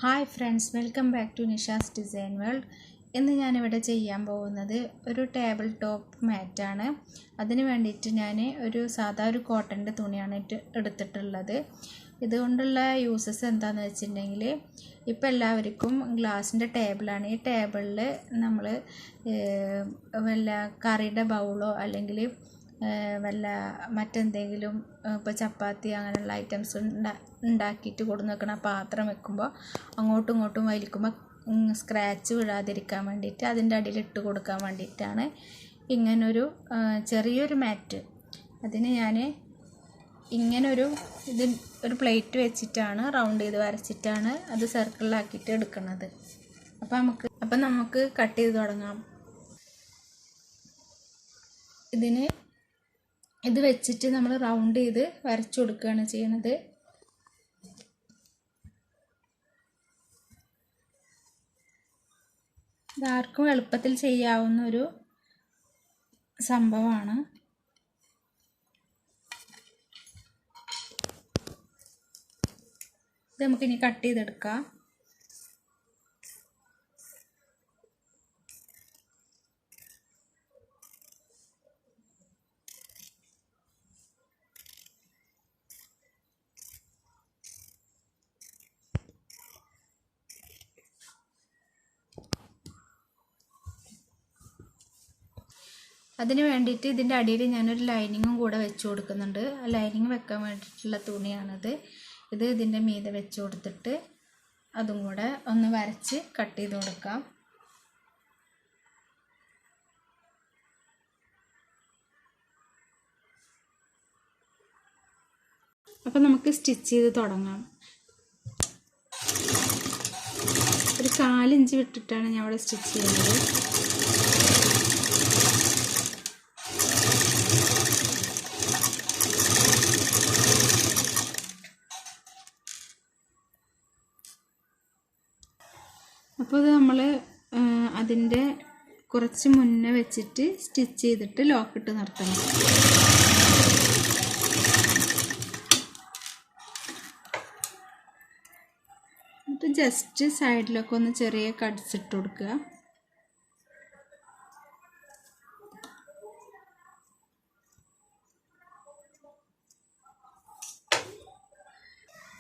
Hi friends, welcome back to Nisha's design world. ഇന്ന് ഞാനിവിടെ ചെയ്യാൻ പോകുന്നത് ഒരു ടേബിൾ ടോപ്പ് മാറ്റാണ്. അതിന് വേണ്ടിയിട്ട് ഞാൻ സാധാ ഒരു കോട്ടൻ്റെ തുണിയാണ് എടുത്തിട്ടുള്ളത്. ഇതുകൊണ്ടുള്ള യൂസസ് എന്താണെന്ന് വെച്ചിട്ടുണ്ടെങ്കിൽ, ഇപ്പോൾ എല്ലാവർക്കും ഗ്ലാസിൻ്റെ ടേബിളാണ്. ഈ ടേബിളിൽ നമ്മൾ വല്ല കറിയുടെ ബൗളോ അല്ലെങ്കിൽ വല്ല മറ്റെന്തെങ്കിലും ഇപ്പോൾ ചപ്പാത്തി അങ്ങനെയുള്ള ഐറ്റംസ് ഉണ്ടാക്കിയിട്ട് കൊടുന്ന് വെക്കണ പാത്രം വെക്കുമ്പോൾ അങ്ങോട്ടും ഇങ്ങോട്ടും വലിക്കുമ്പോൾ സ്ക്രാച്ച് വീഴാതിരിക്കാൻ വേണ്ടിയിട്ട് അതിൻ്റെ അടിയിൽ ഇട്ട് കൊടുക്കാൻ വേണ്ടിയിട്ടാണ് ഇങ്ങനൊരു ചെറിയൊരു മാറ്റ്. അതിന് ഞാൻ ഇങ്ങനൊരു ഒരു പ്ലേറ്റ് വെച്ചിട്ടാണ് റൗണ്ട് ചെയ്ത് വരച്ചിട്ടാണ് അത് സർക്കിളിലാക്കിയിട്ട് എടുക്കുന്നത്. അപ്പം നമുക്ക് കട്ട് ചെയ്ത് തുടങ്ങാം. ഇത് വെച്ചിട്ട് നമ്മൾ റൗണ്ട് ചെയ്ത് വരച്ചു കൊടുക്കുകയാണ് ചെയ്യുന്നത്. ഇതാർക്കും എളുപ്പത്തിൽ ചെയ്യാവുന്ന ഒരു സംഭവമാണ്. ഇത് നമുക്കിനി കട്ട് ചെയ്തെടുക്കാം. അതിന് വേണ്ടിയിട്ട് ഇതിൻ്റെ അടിയിൽ ഞാനൊരു ലൈനിങ്ങും കൂടെ വെച്ച് കൊടുക്കുന്നുണ്ട്. ആ ലൈനിങ് വെക്കാൻ വേണ്ടിയിട്ടുള്ള തുണിയാണിത്. ഇതിൻ്റെ മീതെ വെച്ച് കൊടുത്തിട്ട് അതും കൂടെ ഒന്ന് വരച്ച് കട്ട് ചെയ്ത് കൊടുക്കാം. അപ്പം നമുക്ക് സ്റ്റിച്ച് ചെയ്ത് തുടങ്ങാം. ഒരു 4 ഇഞ്ച് വിട്ടിട്ടാണ് ഞാൻ ഇവിടെ സ്റ്റിച്ച് ചെയ്യുന്നത്. അപ്പോൾ ഇത് നമ്മൾ അതിൻ്റെ കുറച്ച് മുന്നേ വെച്ചിട്ട് സ്റ്റിച്ച് ചെയ്തിട്ട് ലോക്കിട്ട് നിർത്തണം. എന്നിട്ട് ജസ്റ്റ് സൈഡിലൊക്കെ ഒന്ന് ചെറിയ കട്ട്സ് ഇട്ട് കൊടുക്കുക.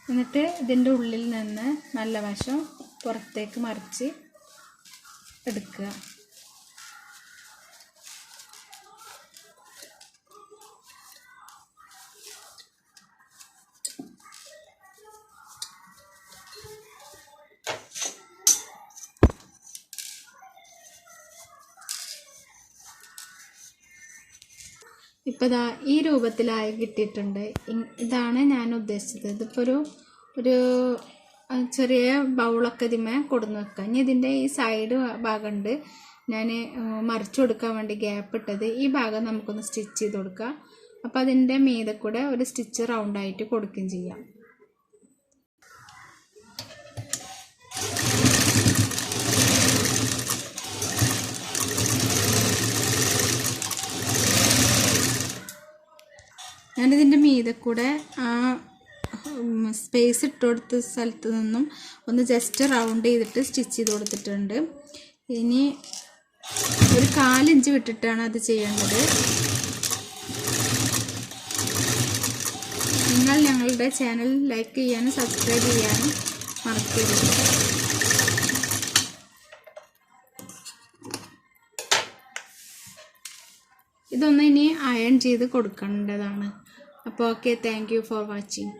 എന്നിട്ട് ഇതിൻ്റെ ഉള്ളിൽ നിന്ന് നല്ല വശം പുറത്തേക്ക് മറിച്ച് എടുക്കുക. ഇപ്പോൾ ഈ രൂപത്തിലായി കിട്ടിയിട്ടുണ്ട്. ഇതാണ് ഞാൻ ഉദ്ദേശിച്ചത്. ഇതിപ്പോൾ ഒരു ചെറിയ ബൗളൊക്കെ ഇതിമേ കൊടുന്ന് വെക്കുക. ഇനി ഇതിൻ്റെ ഈ സൈഡ് ഭാഗമുണ്ട് ഞാൻ മറിച്ചു കൊടുക്കാൻ വേണ്ടി ഗ്യാപ്പ് ഇട്ടത്. ഈ ഭാഗം നമുക്കൊന്ന് സ്റ്റിച്ച് ചെയ്ത് കൊടുക്കാം. അപ്പോൾ അതിൻ്റെ മീതെ കൂടെ ഒരു സ്റ്റിച്ച് റൗണ്ടായിട്ട് കൊടുക്കുകയും ചെയ്യാം. ഞാനിതിൻ്റെ മീതെ കൂടെ സ്പേസ് ഇട്ട് കൊടുത്ത സ്ഥലത്ത് നിന്നും ഒന്ന് ജസ്റ്റ് റൗണ്ട് ചെയ്തിട്ട് സ്റ്റിച്ച് ചെയ്ത് കൊടുത്തിട്ടുണ്ട്. ഇനി ഒരു 4 ഇഞ്ച് വിട്ടിട്ടാണ് അത് ചെയ്യേണ്ടത്. നിങ്ങൾ ഞങ്ങളുടെ ചാനൽ ലൈക്ക് ചെയ്യാനും സബ്സ്ക്രൈബ് ചെയ്യാനും മറക്കരുത്. ഇതൊന്ന് ഇനി അയൺ ചെയ്ത് കൊടുക്കേണ്ടതാണ്. അപ്പോൾ okay, thank you for watching.